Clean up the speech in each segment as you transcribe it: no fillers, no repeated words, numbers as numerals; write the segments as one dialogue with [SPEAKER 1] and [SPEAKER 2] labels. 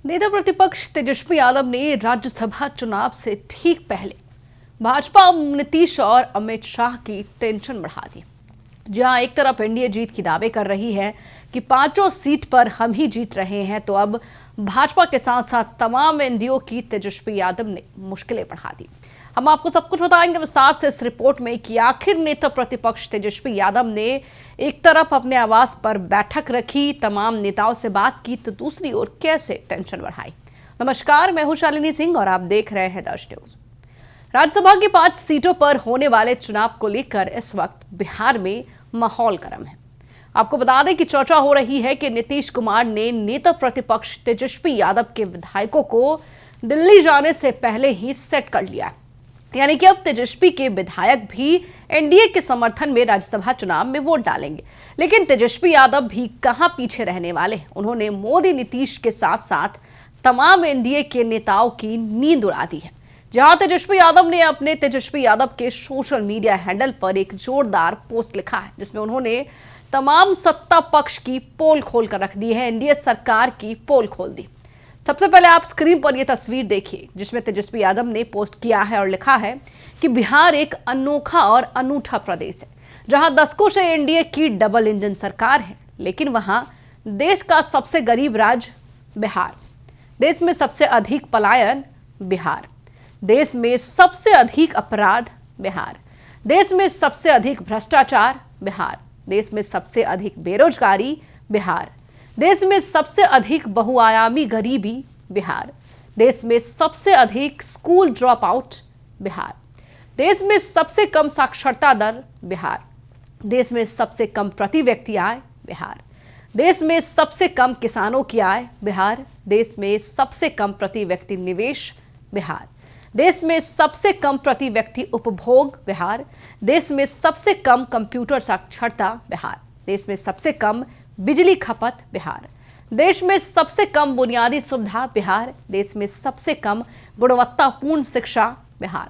[SPEAKER 1] नेता प्रतिपक्ष तेजस्वी यादव ने राज्यसभा चुनाव से ठीक पहले भाजपा नीतीश और अमित शाह की टेंशन बढ़ा दी। जहां एक तरफ एनडीए जीत की दावे कर रही है कि पांचों सीट पर हम ही जीत रहे हैं, तो अब भाजपा के साथ साथ तमाम एनडीओ की तेजस्वी यादव ने मुश्किलें बढ़ा दी। हम आपको सब कुछ बताएंगे विस्तार से इस रिपोर्ट में कि आखिर नेता प्रतिपक्ष तेजस्वी यादव ने एक तरफ अपने आवास पर बैठक रखी, तमाम नेताओं से बात की, तो दूसरी ओर कैसे टेंशन बढ़ाई। नमस्कार, मैं हूं शालिनी सिंह और आप देख रहे हैं दर्श न्यूज। राज्यसभा की 5 सीटों पर होने वाले चुनाव को लेकर इस वक्त बिहार में माहौल गर्म है। आपको बता दें कि चर्चा हो रही है कि नीतीश कुमार ने नेता प्रतिपक्ष तेजस्वी यादव के विधायकों को दिल्ली जाने से पहले ही सेट कर लिया है। यानी कि अब तेजस्वी के विधायक भी एनडीए के समर्थन में राज्यसभा चुनाव में वोट डालेंगे। लेकिन तेजस्वी यादव भी कहां पीछे रहने वाले। उन्होंने मोदी नीतीश के साथ साथ तमाम एनडीए के नेताओं की नींद उड़ा दी है। जहां तेजस्वी यादव ने अपने तेजस्वी यादव के सोशल मीडिया हैंडल पर एक जोरदार पोस्ट लिखा है, जिसमें उन्होंने तमाम सत्ता पक्ष की पोल खोल कर रख दी है। एनडीए सरकार की पोल खोल दी। सबसे पहले आप स्क्रीन पर यह तस्वीर देखिए, जिसमें तेजस्वी यादव ने पोस्ट किया है और लिखा है कि बिहार एक अनोखा और अनूठा प्रदेश है, जहां दशकों से एनडीए की डबल इंजन सरकार है, लेकिन वहां देश का सबसे गरीब राज्य बिहार, देश में सबसे अधिक पलायन बिहार, देश में सबसे अधिक अपराध बिहार, देश में सबसे अधिक भ्रष्टाचार बिहार, देश में सबसे अधिक बेरोजगारी बिहार, देश में सबसे अधिक बहुआयामी गरीबी बिहार, देश में सबसे अधिक स्कूल ड्रॉप आउट बिहार, देश में सबसे कम साक्षरता दर बिहार, देश में सबसे कम प्रति व्यक्ति आय बिहार, देश में सबसे कम किसानों की आय बिहार, देश में सबसे कम प्रति व्यक्ति निवेश बिहार, देश में सबसे कम प्रति व्यक्ति उपभोग बिहार, देश में सबसे कम कंप्यूटर साक्षरता बिहार, देश में सबसे कम बिजली खपत बिहार, देश में सबसे कम बुनियादी सुविधा बिहार, देश में सबसे कम गुणवत्तापूर्ण शिक्षा बिहार,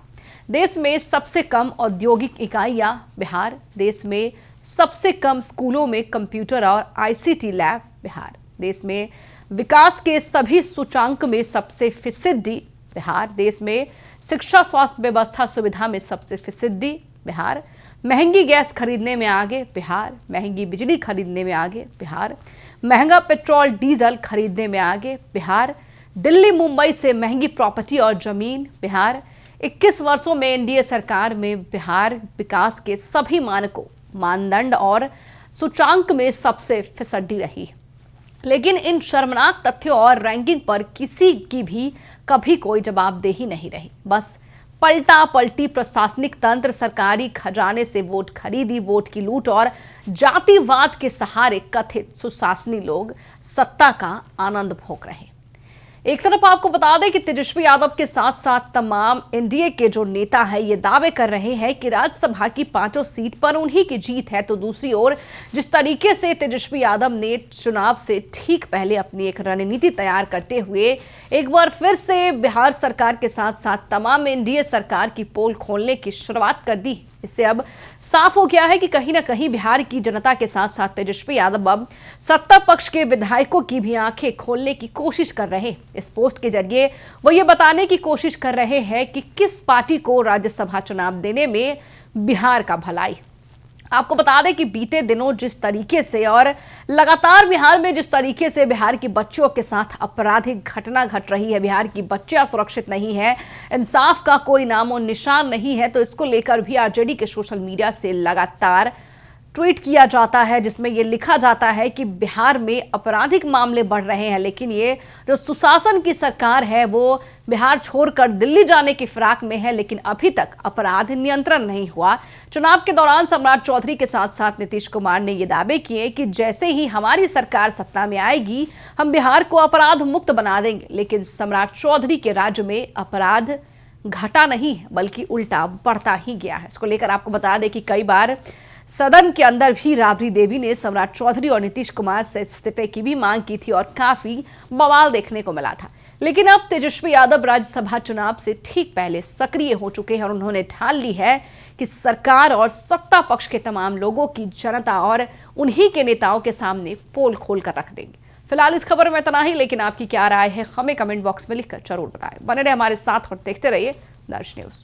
[SPEAKER 1] देश में सबसे कम औद्योगिक इकाइयां बिहार, देश में सबसे कम स्कूलों में कंप्यूटर और आईसीटी लैब बिहार, देश में विकास के सभी सूचांक में सबसे फीसदी बिहार, देश में शिक्षा स्वास्थ्य व्यवस्था सुविधा में सबसे फीसदी बिहार, महंगी गैस खरीदने में आगे बिहार, महंगी बिजली खरीदने में आगे बिहार, महंगा पेट्रोल डीजल खरीदने में आगे बिहार, दिल्ली मुंबई से महंगी प्रॉपर्टी और जमीन बिहार। 21 वर्षों में एनडीए सरकार में बिहार विकास के सभी मानकों, मानदंड और सूचांक में सबसे फिसड्डी रही। लेकिन इन शर्मनाक तथ्यों और रैंकिंग पर किसी की भी कभी कोई जवाबदेही नहीं रही। बस पलटा पलटी प्रशासनिक तंत्र, सरकारी खजाने से वोट खरीदी, वोट की लूट और जातिवाद के सहारे कथित सुशासनी लोग सत्ता का आनंद भोग रहे। एक तरफ आपको बता दें कि तेजस्वी यादव के साथ साथ तमाम एनडीए के जो नेता हैं ये दावे कर रहे हैं कि राज्यसभा की 5 सीट पर उन्हीं की जीत है, तो दूसरी ओर जिस तरीके से तेजस्वी यादव ने चुनाव से ठीक पहले अपनी एक रणनीति तैयार करते हुए एक बार फिर से बिहार सरकार के साथ साथ तमाम एनडीए सरकार की पोल खोलने की शुरुआत कर दी, इससे अब साफ हो गया है कि कहीं ना कहीं बिहार की जनता के साथ साथ तेजस्वी यादव अब सत्ता पक्ष के विधायकों की भी आंखें खोलने की कोशिश कर रहे हैं। इस पोस्ट के जरिए वो ये बताने की कोशिश कर रहे हैं कि किस पार्टी को राज्यसभा चुनाव देने में बिहार का भलाई। आपको बता दें कि बीते दिनों जिस तरीके से और लगातार बिहार में जिस तरीके से बिहार की बच्चियों के साथ आपराधिक घटना घट रही है, बिहार की बच्चियां सुरक्षित नहीं है, इंसाफ का कोई नामो निशान नहीं है, तो इसको लेकर भी आरजेडी के सोशल मीडिया से लगातार ट्वीट किया जाता है, जिसमें ये लिखा जाता है कि बिहार में आपराधिक मामले बढ़ रहे हैं, लेकिन ये जो सुशासन की सरकार है वो बिहार छोड़कर दिल्ली जाने की फिराक में है, लेकिन अभी तक अपराध नियंत्रण नहीं हुआ। चुनाव के दौरान सम्राट चौधरी के साथ साथ नीतीश कुमार ने ये दावे किए कि जैसे ही हमारी सरकार सत्ता में आएगी हम बिहार को अपराध मुक्त बना देंगे, लेकिन सम्राट चौधरी के राज्य में अपराध घटा नहीं बल्कि उल्टा बढ़ता ही गया है। इसको लेकर आपको बता दें कि कई बार सदन के अंदर भी राबड़ी देवी ने सम्राट चौधरी और नीतीश कुमार से इस्तीफे की भी मांग की थी और काफी बवाल देखने को मिला था। लेकिन अब तेजस्वी यादव राज्यसभा चुनाव से ठीक पहले सक्रिय हो चुके हैं और उन्होंने ठान ली है कि सरकार और सत्ता पक्ष के तमाम लोगों की जनता और उन्हीं के नेताओं के सामने पोल खोल कर रख देंगे। फिलहाल इस खबर में इतना ही, लेकिन आपकी क्या राय है हमें कमेंट बॉक्स में लिखकर जरूर बताएं। बने रहे हमारे साथ और देखते रहिए दर्श न्यूज।